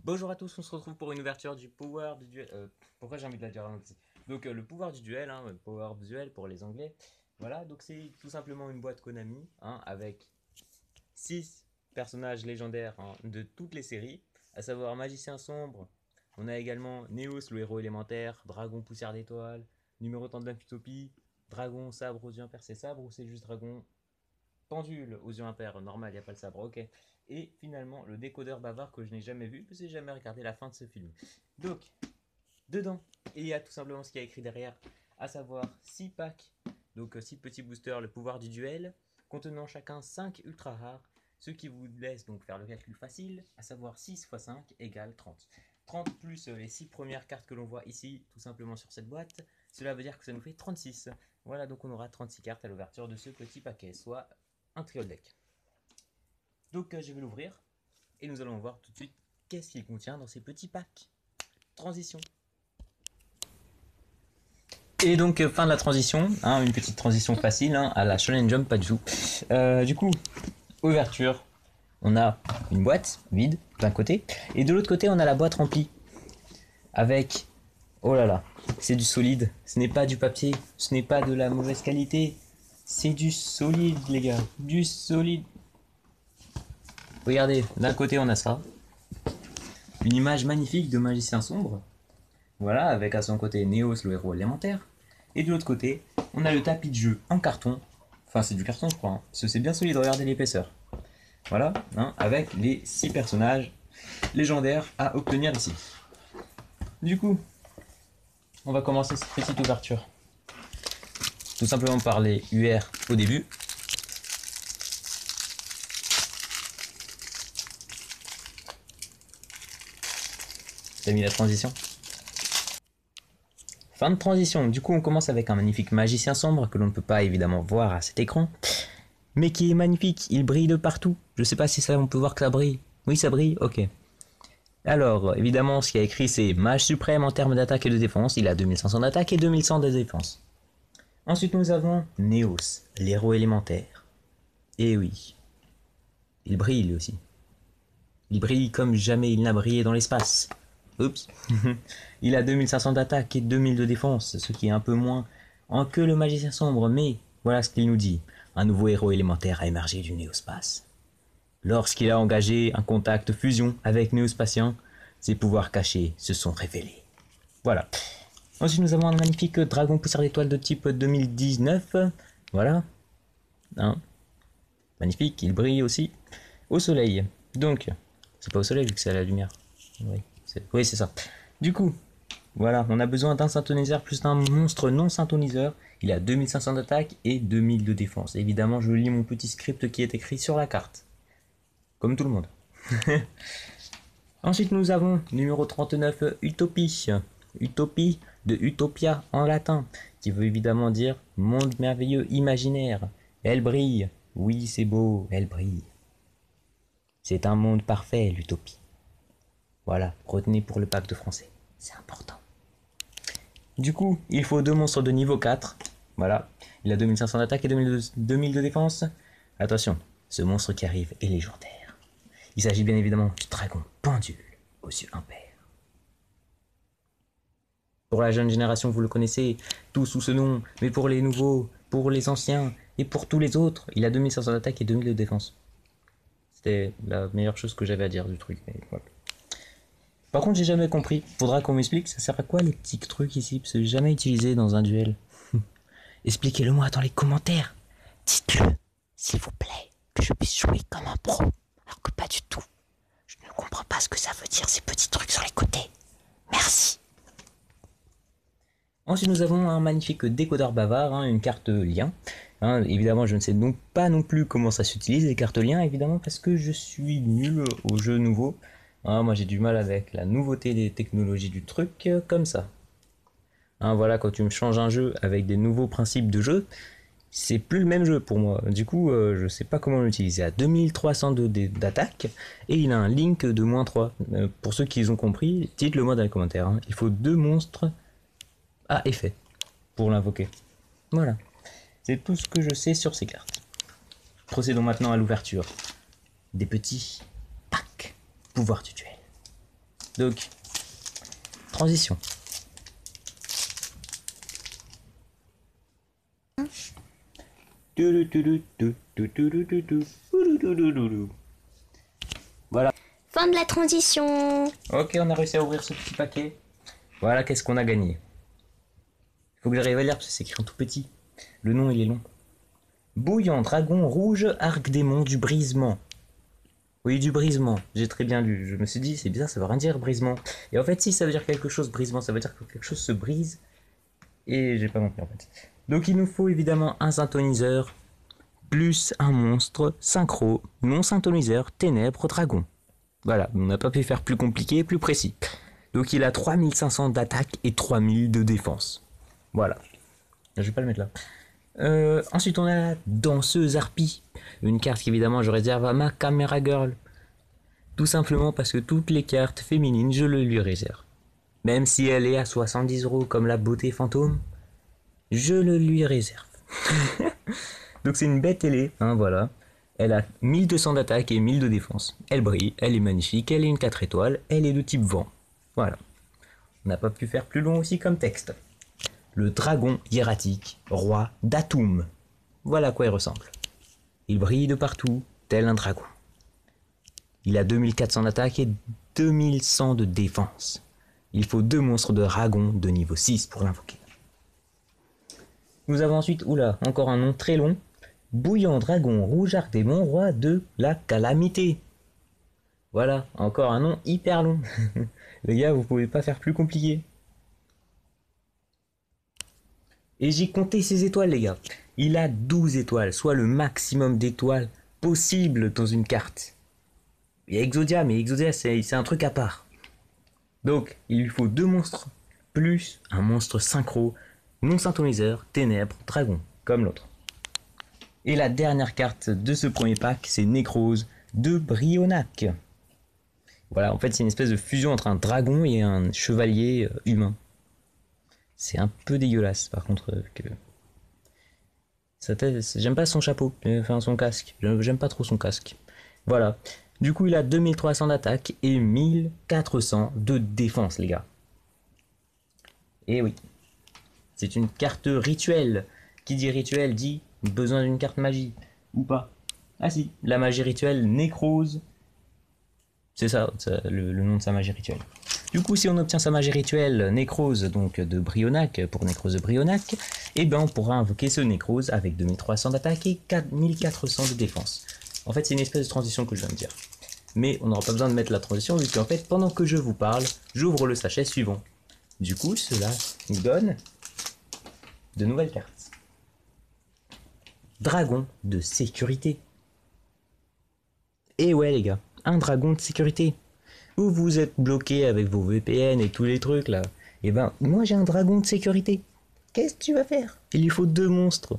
Bonjour à tous, on se retrouve pour une ouverture du Power du Duel. Pourquoi j'ai envie de la dire en petit. Donc le pouvoir du duel, hein, Power of Duel pour les anglais. Voilà, donc c'est tout simplement une boîte Konami hein, avec 6 personnages légendaires hein, de toutes les séries, à savoir Magicien Sombre. On a également Neos, le héros élémentaire, Dragon Poussière d'étoiles, numéro 30 d'Utopie, Dragon Sabre aux yeux impairs, c'est sabre ou c'est juste Dragon Pendule aux yeux impairs, normal, il n'y a pas le sabre, ok. Et finalement, le décodeur bavard que je n'ai jamais vu, parce que j'ai jamais regardé la fin de ce film. Donc, dedans, il y a tout simplement ce qu'il y a écrit derrière, à savoir 6 packs, donc 6 petits boosters, le pouvoir du duel, contenant chacun 5 ultra rares, ce qui vous laisse donc faire le calcul facile, à savoir 6 x 5 égale 30. 30 plus les 6 premières cartes que l'on voit ici, tout simplement sur cette boîte, cela veut dire que ça nous fait 36. Voilà, donc on aura 36 cartes à l'ouverture de ce petit paquet, soit un trio deck. Donc je vais l'ouvrir et nous allons voir tout de suite qu'est-ce qu'il contient dans ces petits packs. Transition. Et donc fin de la transition, hein, une petite transition facile hein, à la Shonen Jump, pas du tout. Du coup, ouverture, on a une boîte vide d'un côté et de l'autre côté on a la boîte remplie avec, oh là là, c'est du solide, ce n'est pas du papier, ce n'est pas de la mauvaise qualité, c'est du solide les gars, du solide. Regardez, d'un côté on a ça, une image magnifique de Magicien Sombre, voilà, avec à son côté Neos, le héros élémentaire, et de l'autre côté, on a le tapis de jeu en carton, enfin c'est du carton je crois, hein, parce que c'est bien solide, regardez l'épaisseur, voilà, hein, avec les 6 personnages légendaires à obtenir ici. Du coup, on va commencer cette petite ouverture, tout simplement par les UR au début. T'as mis la transition. Fin de transition, du coup on commence avec un magnifique Magicien Sombre que l'on ne peut pas évidemment voir à cet écran, mais qui est magnifique, il brille de partout. Je sais pas si ça on peut voir que ça brille. Oui ça brille, ok. Alors évidemment ce qu'il y a écrit c'est Mage suprême en termes d'attaque et de défense, il a 2500 d'attaque et 2100 de défense. Ensuite nous avons Neos, l'héros élémentaire. Et oui, il brille lui aussi. Il brille comme jamais il n'a brillé dans l'espace. Oups. Il a 2500 d'attaque et 2000 de défense, ce qui est un peu moins que le Magicien Sombre, mais voilà ce qu'il nous dit. Un nouveau héros élémentaire a émergé du Néospace. Lorsqu'il a engagé un contact fusion avec Néospatien, ses pouvoirs cachés se sont révélés. Voilà. Ensuite nous avons un magnifique dragon poussière d'étoiles de type 2019. Voilà. Hein. Magnifique, il brille aussi au soleil. Donc, c'est pas au soleil vu que c'est à la lumière. Oui, c'est ça. Du coup, voilà, on a besoin d'un synthoniseur plus d'un monstre non synthoniseur. Il a 2500 d'attaque et 2000 de défense. Évidemment, je lis mon petit script qui est écrit sur la carte. Comme tout le monde. Ensuite, nous avons numéro 39, Utopie. Utopie de Utopia en latin, qui veut évidemment dire monde merveilleux imaginaire. Elle brille. Oui, c'est beau, elle brille. C'est un monde parfait, l'utopie. Voilà, retenez pour le pack de français. C'est important. Du coup, il faut 2 monstres de niveau 4. Voilà, il a 2500 d'attaque et 2000 de défense. Attention, ce monstre qui arrive est légendaire. Il s'agit bien évidemment du dragon pendule aux yeux impairs. Pour la jeune génération, vous le connaissez tous sous ce nom, mais pour les nouveaux, pour les anciens et pour tous les autres, il a 2500 d'attaque et 2000 de défense. C'était la meilleure chose que j'avais à dire du truc. Mais voilà. Par contre, j'ai jamais compris. Faudra qu'on m'explique, ça sert à quoi les petits trucs ici? Parce que j'ai jamais utilisé dans un duel. Expliquez-le-moi dans les commentaires. Dites-le, s'il vous plaît, que je puisse jouer comme un pro. Alors que pas du tout. Je ne comprends pas ce que ça veut dire, ces petits trucs sur les côtés. Merci. Ensuite, nous avons un magnifique décodeur bavard, hein, une carte lien. Hein, évidemment, je ne sais donc pas non plus comment ça s'utilise, les cartes liens, évidemment, parce que je suis nul aux jeux nouveaux. Hein, moi, j'ai du mal avec la nouveauté des technologies du truc, comme ça. Hein, voilà, quand tu me changes un jeu avec des nouveaux principes de jeu, c'est plus le même jeu pour moi. Du coup, je sais pas comment l'utiliser. À 2302 d'attaque, et il a un link de -3. Pour ceux qui ont compris, dites-le moi dans les commentaires. Hein. Il faut 2 monstres à effet pour l'invoquer. Voilà. C'est tout ce que je sais sur ces cartes. Procédons maintenant à l'ouverture des petits packs pouvoir du duel. Donc, transition. Voilà. Fin de la transition. Ok, on a réussi à ouvrir ce petit paquet. Voilà, qu'est-ce qu'on a gagné. Il faut que j'arrive à lire parce que c'est écrit en tout petit. Le nom, il est long. Bouillant dragon rouge, arc démon du brisement. Oui, du brisement. J'ai très bien lu. Je me suis dit, c'est bizarre, ça veut rien dire, brisement. Et en fait, si, ça veut dire quelque chose, brisement. Ça veut dire que quelque chose se brise. Et j'ai pas compris, en fait. Donc, il nous faut évidemment un synthoniseur, plus un monstre, synchro, non synthoniseur, ténèbres, dragon. Voilà, on n'a pas pu faire plus compliqué, plus précis. Donc, il a 3500 d'attaque et 3000 de défense. Voilà. Je vais pas le mettre là. Ensuite, on a la danseuse harpie. Une carte qu'évidemment je réserve à ma caméra girl. Tout simplement parce que toutes les cartes féminines, je le lui réserve. Même si elle est à 70 € comme la beauté fantôme, je le lui réserve. Donc c'est une bête ailée, hein, voilà. Elle a 1200 d'attaque et 1000 de défense. Elle brille, elle est magnifique, elle est une 4 étoiles, elle est de type vent. Voilà. On n'a pas pu faire plus long aussi comme texte. Le dragon hiératique, roi d'Atum. Voilà à quoi il ressemble. Il brille de partout, tel un dragon. Il a 2400 d'attaque et 2100 de défense. Il faut 2 monstres de dragon de niveau 6 pour l'invoquer. Nous avons ensuite, oula, encore un nom très long. Bouillant dragon rouge arc démon, roi de la calamité. Voilà, encore un nom hyper long. Les gars, vous pouvez pas faire plus compliqué. Et j'ai compté ses étoiles, les gars. Il a 12 étoiles, soit le maximum d'étoiles possible dans une carte. Il y a Exodia, mais Exodia, c'est un truc à part. Donc, il lui faut 2 monstres, plus un monstre synchro, non synthoniseur, ténèbres, dragon, comme l'autre. Et la dernière carte de ce premier pack, c'est Nécrose de Brionac. Voilà, en fait, c'est une espèce de fusion entre un dragon et un chevalier humain. C'est un peu dégueulasse, par contre. J'aime pas son chapeau, enfin son casque. J'aime pas trop son casque. Voilà. Du coup, il a 2300 d'attaque et 1400 de défense, les gars. Et oui. C'est une carte rituelle. Qui dit rituel dit besoin d'une carte magie. Ou pas. Ah si, la magie rituelle Nécrose. C'est ça, le nom de sa magie rituelle. Du coup, si on obtient sa magie rituelle Nécrose donc de Brionac, pour Nécrose de Brionac, et ben on pourra invoquer ce Nécrose avec 2300 d'attaque et 4400 de défense. En fait, c'est une espèce de transition que je viens de dire. Mais on n'aura pas besoin de mettre la transition, vu qu'en fait, pendant que je vous parle, j'ouvre le sachet suivant. Du coup, cela nous donne de nouvelles cartes. Dragon de sécurité. Et ouais les gars, un dragon de sécurité. Vous êtes bloqué avec vos VPN et tous les trucs là. Et ben, moi j'ai un dragon de sécurité. Qu'est-ce que tu vas faire? Il lui faut 2 monstres.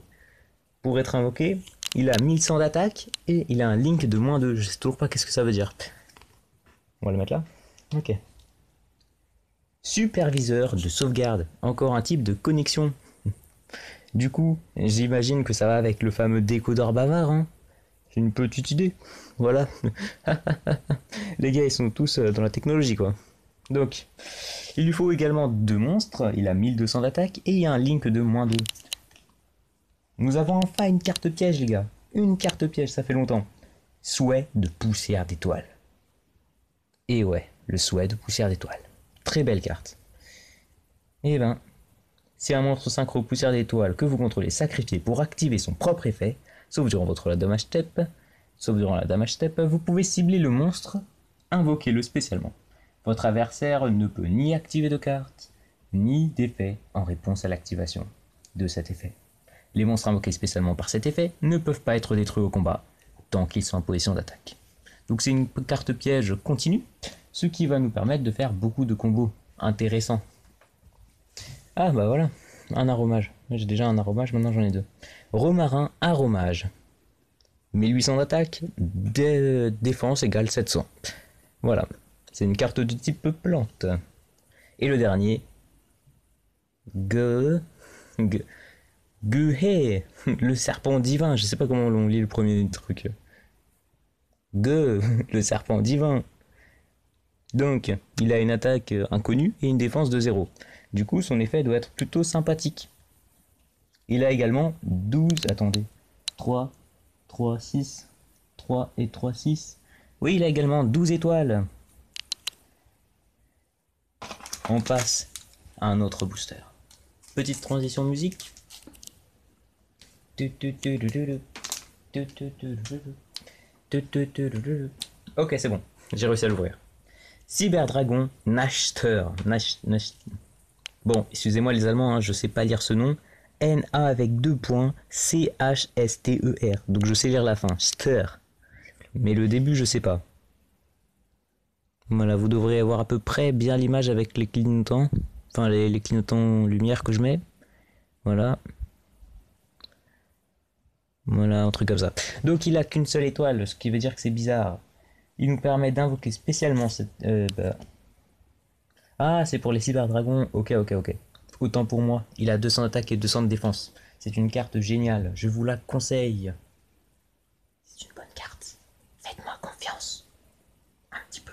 Pour être invoqué, il a 1100 d'attaque et il a un link de -2. Je sais toujours pas qu'est-ce que ça veut dire. On va le mettre là. Ok. Superviseur de sauvegarde. Encore un type de connexion. Du coup, j'imagine que ça va avec le fameux décodeur bavard, hein. C'est une petite idée. Voilà. Les gars, ils sont tous dans la technologie, quoi. Donc, il lui faut également 2 monstres. Il a 1200 d'attaque et il y a un link de -2. Nous avons enfin une carte piège, les gars. Une carte piège, ça fait longtemps. Souhait de poussière d'étoile. Et ouais, le souhait de poussière d'étoile. Très belle carte. Et ben, si un monstre synchro poussière d'étoile que vous contrôlez sacrifié pour activer son propre effet, sauf durant la damage step, vous pouvez cibler le monstre, invoquez-le spécialement. Votre adversaire ne peut ni activer de carte, ni d'effet en réponse à l'activation de cet effet. Les monstres invoqués spécialement par cet effet ne peuvent pas être détruits au combat, tant qu'ils sont en position d'attaque. Donc c'est une carte piège continue, ce qui va nous permettre de faire beaucoup de combos intéressants. Ah bah voilà, un aromage. J'ai déjà un aromage, maintenant j'en ai 2. Romarin aromage. 1800 d'attaque, défense égale 700. Voilà, c'est une carte de type plante. Et le dernier, Guhé, le serpent divin. Je sais pas comment on lit le premier truc. Le serpent divin. Donc, il a une attaque inconnue et une défense de 0. Du coup, son effet doit être plutôt sympathique. Il a également 12, attendez, 3, 3, 6, 3 et 3, 6. Oui, il a également 12 étoiles. On passe à un autre booster. Petite transition musique. Ok, c'est bon, j'ai réussi à l'ouvrir. Cyberdragon Nachter. Bon, excusez-moi les Allemands, hein, je sais pas lire ce nom. N-A avec 2 points, C-H-S-T-E-R. Donc je sais lire la fin, Ster. Mais le début, je sais pas. Voilà, vous devrez avoir à peu près bien l'image avec les clignotants. Enfin, les clignotants lumière que je mets. Voilà. Voilà, un truc comme ça. Donc il a qu'une seule étoile, ce qui veut dire que c'est bizarre. Il nous permet d'invoquer spécialement cette... Ah, c'est pour les cyberdragons. Ok. Autant pour moi. Il a 200 d'attaque et 200 de défense. C'est une carte géniale. Je vous la conseille. C'est une bonne carte. Faites-moi confiance. Un petit peu.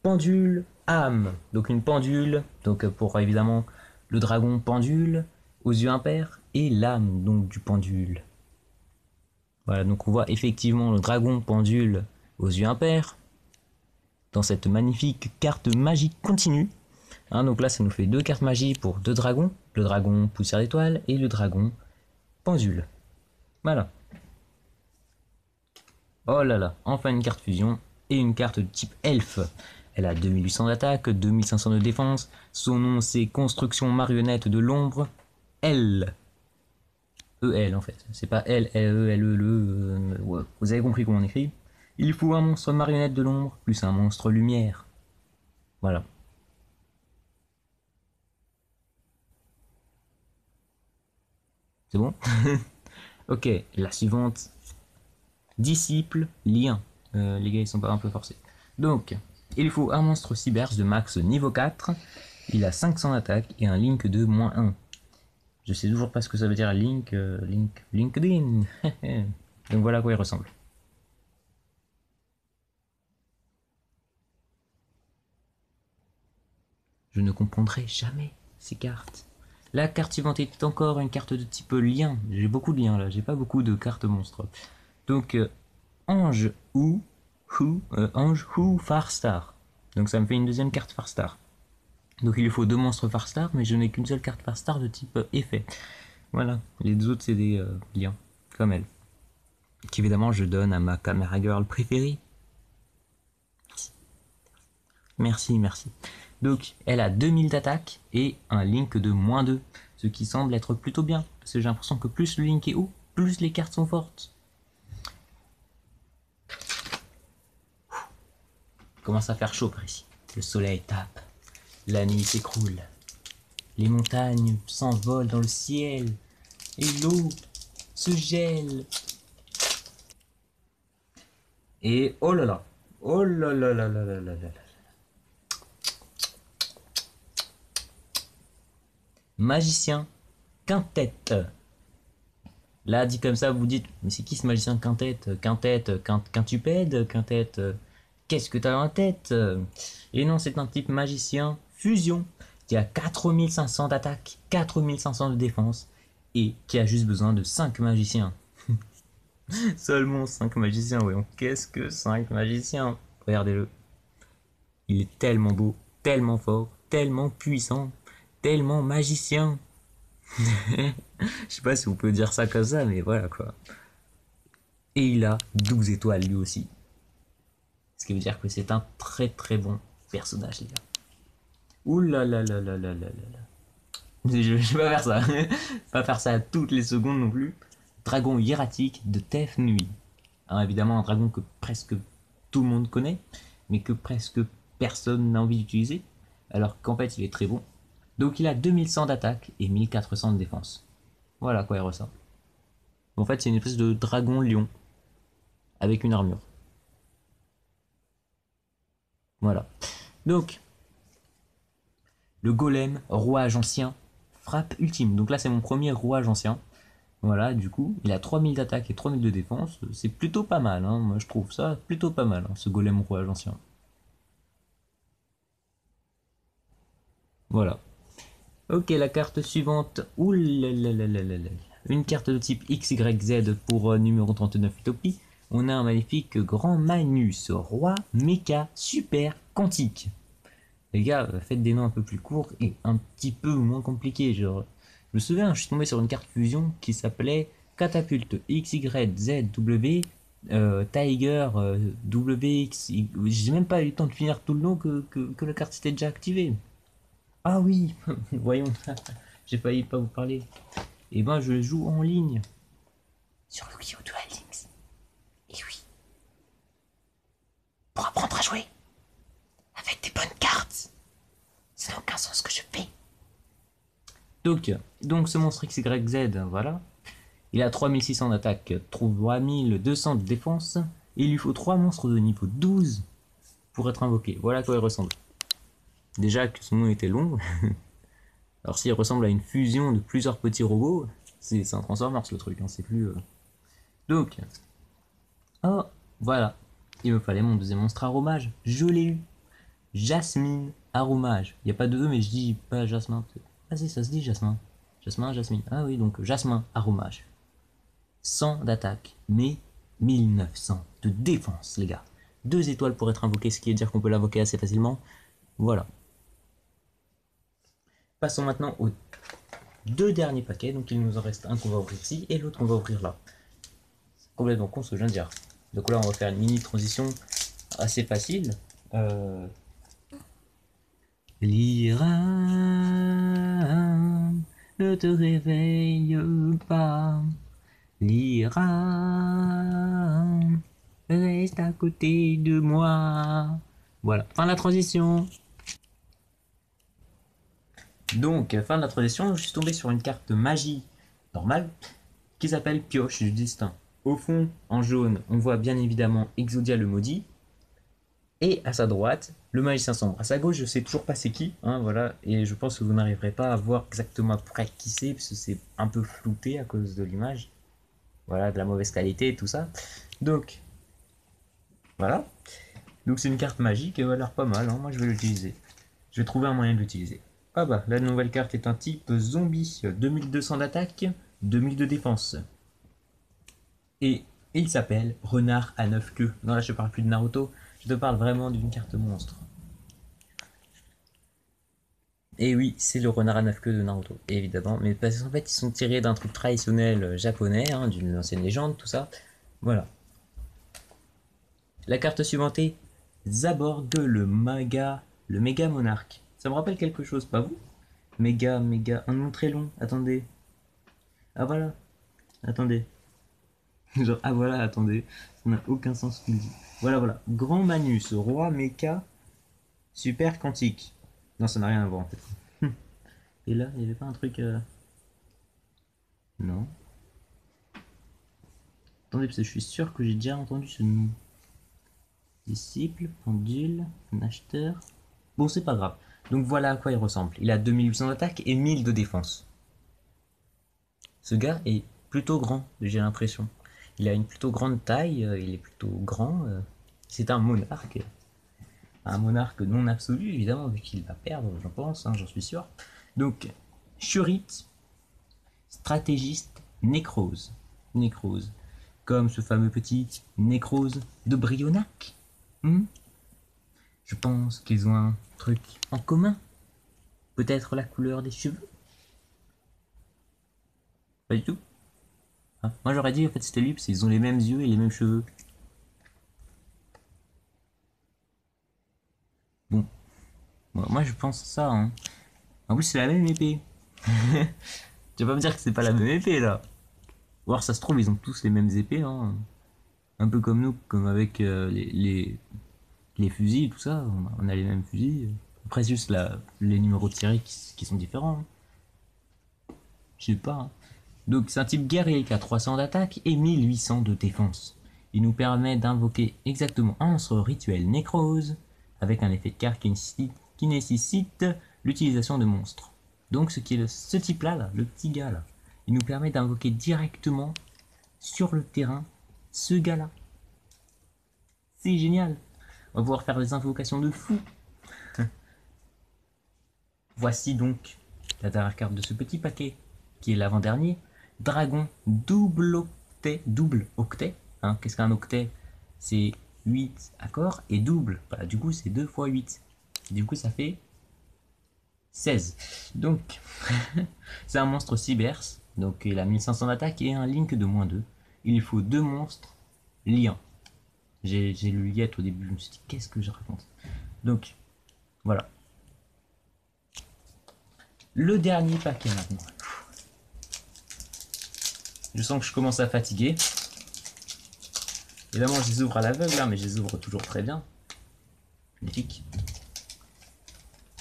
Pendule âme. Donc une pendule. Donc pour évidemment le dragon pendule aux yeux impairs et l'âme donc du pendule. Voilà, donc on voit effectivement le dragon pendule aux yeux impairs dans cette magnifique carte magique continue. Hein, donc là, ça nous fait 2 cartes magie pour 2 dragons. Le dragon poussière d'étoile et le dragon pendule. Voilà. Oh là là, enfin une carte fusion et une carte de type elfe. Elle a 2800 d'attaque, 2500 de défense. Son nom c'est Construction marionnette de l'ombre. L. E-L en fait. C'est pas L, L, E, L, E, L, E. Ouais. Vous avez compris comment on écrit. Il faut un monstre marionnette de l'ombre plus un monstre lumière. Voilà. C'est bon. Ok, la suivante. Disciple, lien. Les gars, ils sont pas un peu forcés. Donc, il faut un monstre cyberse de max niveau 4. Il a 500 d'attaque et un link de -1. Je sais toujours pas ce que ça veut dire LinkedIn. Donc voilà à quoi il ressemble. Je ne comprendrai jamais ces cartes. La carte suivante est encore une carte de type lien. J'ai beaucoup de liens là, j'ai pas beaucoup de cartes monstres. Donc Ange ou Farstar. Donc ça me fait une deuxième carte Farstar. Donc il faut 2 monstres Farstar, mais je n'ai qu'une seule carte Farstar de type effet. Voilà, les deux autres c'est des liens, comme elle. Qu'évidemment je donne à ma caméra girl préférée. Merci. Donc elle a 2000 d'attaque et un link de -2, ce qui semble être plutôt bien, parce que j'ai l'impression que plus le link est haut, plus les cartes sont fortes. Il commence à faire chaud par ici. Le soleil tape, la nuit s'écroule, les montagnes s'envolent dans le ciel, et l'eau se gèle. Et oh là là, magicien quintette. Là, dit comme ça, vous dites, mais c'est qui ce magicien quintette? Quintupède, quintette, qu'est-ce que t'as dans la tête? Et non, c'est un type magicien fusion qui a 4500 d'attaque, 4500 de défense et qui a juste besoin de 5 magiciens. Seulement 5 magiciens, voyons. Qu'est-ce que 5 magiciens? Regardez-le. Il est tellement beau, tellement fort, tellement puissant, tellement magicien. Je sais pas si on peut dire ça comme ça, mais voilà quoi. Et il a 12 étoiles lui aussi. Ce qui veut dire que c'est un très très bon personnage, les gars. Ouh là là là là là là là. Je vais pas faire ça. Pas faire ça à toutes les secondes non plus. Dragon hiératique de Tef Nuit. Alors évidemment un dragon que presque tout le monde connaît, mais que presque personne n'a envie d'utiliser, alors qu'en fait il est très bon. Donc il a 2100 d'attaque et 1400 de défense. Voilà à quoi il ressemble. En fait c'est une espèce de dragon lion avec une armure. Voilà. Donc le golem, rouage ancien, frappe ultime. Donc là c'est mon premier rouage ancien. Voilà, du coup, il a 3000 d'attaque et 3000 de défense. C'est plutôt pas mal, hein. Moi je trouve ça plutôt pas mal, hein, ce golem rouage ancien. Voilà. Ok, la carte suivante. Ouh là là là là là là. Une carte de type XYZ pour numéro 39 Utopie. On a un magnifique grand Magnus, roi méca super quantique. Les gars, faites des noms un peu plus courts et un petit peu moins compliqués. Genre, je me souviens, je suis tombé sur une carte fusion qui s'appelait Catapulte XYZW Tiger WX. J'ai même pas eu le temps de finir tout le nom que la carte s'était déjà activée. Ah oui, voyons, j'ai failli pas vous parler. Et ben, je joue en ligne sur le Yu Duel Links. Et oui, pour apprendre à jouer avec des bonnes cartes. Ça n'a aucun sens ce que je fais. Donc ce monstre XYZ, voilà. Il a 3600 d'attaque, 3200 de défense. Et il lui faut 3 monstres de niveau 12 pour être invoqué. Voilà à quoi il ressemble. Déjà que son nom était long. Alors s'il ressemble à une fusion de plusieurs petits robots, c'est un Transformers le truc, hein, c'est plus... Donc, oh, voilà. Il me fallait mon deuxième monstre aromage. Je l'ai eu. Jasmine aromage. Il n'y a pas de E, mais je dis pas Jasmin. Ah si, ça se dit Jasmin. Jasmin, Jasmine. Ah oui, donc Jasmin aromage. 100 d'attaque, mais 1900 de défense, les gars. 2 étoiles pour être invoqué, ce qui veut dire qu'on peut l'invoquer assez facilement. Voilà. Passons maintenant aux 2 derniers paquets. Donc il nous en reste un qu'on va ouvrir ici et l'autre qu'on va ouvrir là. C'est complètement con ce que je viens de dire. Donc là, on va faire une mini transition assez facile. Lyra, ne te réveille pas. Lyra, reste à côté de moi. Voilà, fin de la transition. Donc, fin de la transition, je suis tombé sur une carte magie normale qui s'appelle Pioche du Destin. Au fond, en jaune, on voit bien évidemment Exodia le maudit. Et à sa droite, le magicien sombre. À sa gauche, je sais toujours pas c'est qui, hein, voilà, et je pense que vous n'arriverez pas à voir exactement après qui c'est, parce que c'est un peu flouté à cause de l'image. Voilà, de la mauvaise qualité et tout ça. Donc, voilà. Donc c'est une carte magique et elle a l'air pas mal, hein. Moi je vais l'utiliser. Je vais trouver un moyen de l'utiliser. Ah bah, la nouvelle carte est un type zombie, 2200 d'attaque, 2000 de défense. Et il s'appelle Renard à 9 queues. Non là je parle plus de Naruto, je te parle vraiment d'une carte monstre. Et oui, c'est le renard à 9 queues de Naruto, évidemment. Mais parce qu'en fait, ils sont tirés d'un truc traditionnel japonais, hein, d'une ancienne légende, tout ça. Voilà. La carte suivante est Zaborg, le méga monarque. Ça me rappelle quelque chose, pas vous? Méga, un nom très long. Attendez. Ah voilà. Attendez. Genre, ah voilà, attendez. Ça n'a aucun sens ce qu'il dit. Voilà, voilà. Grand Manus, roi méca, super quantique. Non, ça n'a rien à voir en fait. Et là, il n'y avait pas un truc... Non. Attendez, parce que je suis sûr que j'ai déjà entendu ce nom. Disciple, pendule, un acheteur... Bon, c'est pas grave. Donc voilà à quoi il ressemble. Il a 2800 d'attaque et 1000 de défense. Ce gars est plutôt grand, j'ai l'impression. Il a une plutôt grande taille, il est plutôt grand. C'est un monarque. Un monarque non absolu, évidemment, vu qu'il va perdre, j'en pense, hein, j'en suis sûr. Donc, Shurit, stratégiste, nécrose. Nécrose. Comme ce fameux petit nécrose de Brionac. Je pense qu'ils ont un truc en commun. Peut-être la couleur des cheveux. Pas du tout. Hein, moi j'aurais dit en fait c'était lui parce qu'ils ont les mêmes yeux et les mêmes cheveux. Bon. Moi je pense ça. Hein. En plus c'est la même épée. Tu vas pas me dire que c'est pas la même épée là. Ou alors ça se trouve ils ont tous les mêmes épées. Hein. Un peu comme nous, comme avec les fusils et tout ça. On a les mêmes fusils. Après juste les numéros de série qui sont différents. Hein. Je sais pas. Hein. Donc c'est un type guerrier qui a 300 d'attaque et 1800 de défense. Il nous permet d'invoquer exactement un monstre rituel nécrose avec un effet de carte qui nécessite l'utilisation de monstres. Donc ce type là, le petit gars là, il nous permet d'invoquer directement sur le terrain ce gars là. C'est génial. On va pouvoir faire des invocations de fou. Voici donc la dernière carte de ce petit paquet, qui est l'avant-dernier. Dragon double octet. Double octet. Hein, qu'est-ce qu'un octet? C'est 8 accords et double. Bah, du coup, c'est 2 fois 8. Du coup, ça fait 16. Donc, c'est un monstre cyber. Donc, il a 1500 d'attaque et un link de -2. Il faut 2 monstres liants. J'ai lu liette au début, je me suis dit, qu'est-ce que je raconte? Donc, voilà. Le dernier paquet maintenant. Je sens que je commence à fatiguer. Évidemment, je les ouvre à l'aveugle, hein, mais je les ouvre toujours très bien. Magnifique.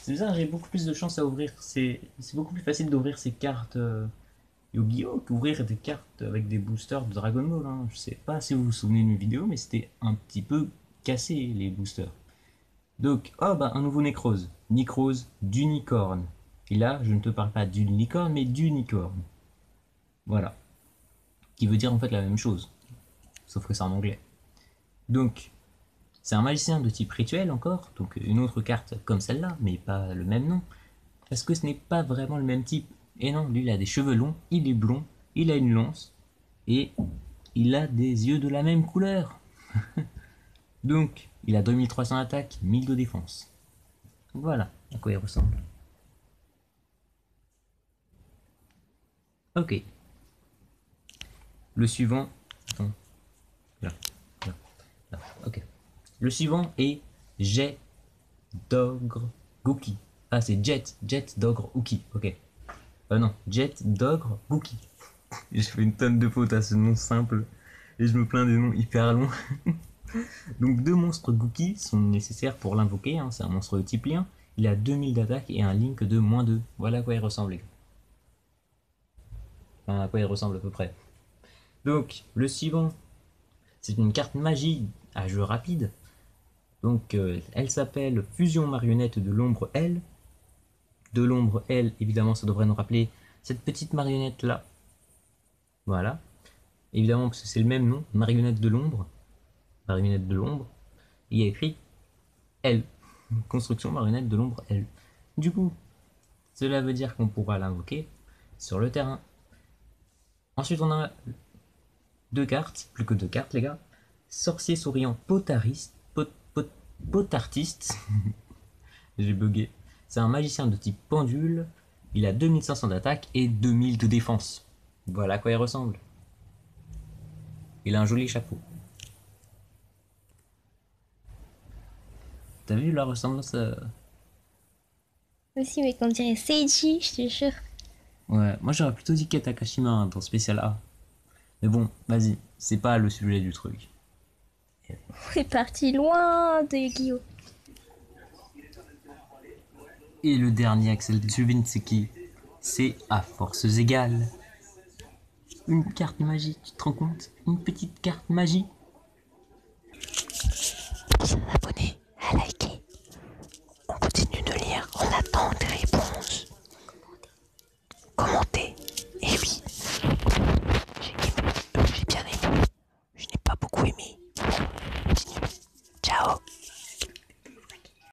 C'est bizarre, j'ai beaucoup plus de chance à ouvrir. C'est beaucoup plus facile d'ouvrir ces cartes Yu-Gi-Oh! Qu'ouvrir des cartes avec des boosters de Dragon Ball. Hein. Je sais pas si vous vous souvenez de mes vidéos, mais c'était un petit peu cassé les boosters. Donc, oh bah, un nouveau Necrose. Necrose d'unicorne. Et là, je ne te parle pas d'une licorne, mais d'unicorne. Voilà. Qui veut dire en fait la même chose. Sauf que c'est en anglais. Donc, c'est un magicien de type rituel encore. Donc, une autre carte comme celle-là, mais pas le même nom. Parce que ce n'est pas vraiment le même type. Et non, lui, il a des cheveux longs, il est blond, il a une lance. Et il a des yeux de la même couleur. Donc, il a 2300 d'attaque, 1000 de défense. Voilà à quoi il ressemble. Ok. Le suivant. Attends. Là. Là. Là. Ok. Le suivant est Jet d'ogre Gookie. Ah, c'est Jet d'ogre Gookie. Ok. Non, Jet d'ogre Gookie. J'ai fait une tonne de fautes à ce nom simple. Et je me plains des noms hyper longs. Donc, 2 monstres Gookie sont nécessaires pour l'invoquer. Hein. C'est un monstre de type lien. Il a 2000 d'attaque et un link de -2. Voilà à quoi il ressemble, les gars. Enfin, à quoi il ressemble à peu près. Donc, le suivant, c'est une carte magie à jeu rapide. Donc, elle s'appelle Fusion marionnette de l'ombre L. De l'ombre L, évidemment, ça devrait nous rappeler cette petite marionnette là. Voilà. Évidemment, parce que c'est le même nom, marionnette de l'ombre. Marionnette de l'ombre. Il y a écrit L. Construction marionnette de l'ombre L. Du coup, cela veut dire qu'on pourra l'invoquer sur le terrain. Ensuite, on a 2 cartes, plus que 2 cartes, les gars. Sorcier souriant potartiste. J'ai bugué. C'est un magicien de type pendule. Il a 2500 d'attaque et 2000 de défense. Voilà à quoi il ressemble. Il a un joli chapeau. T'as vu la ressemblance Aussi, mais qu'on dirait Seiji, je te jure. Ouais, moi j'aurais plutôt dit Katakashima hein, dans Spécial A. Mais bon, vas-y, c'est pas le sujet du truc. On est parti loin de Yu-Gi-Oh! Et le dernier Axel, devine c'est qui? C'est à forces égales. Une carte magie, tu te rends compte? Une petite carte magie. Abonné.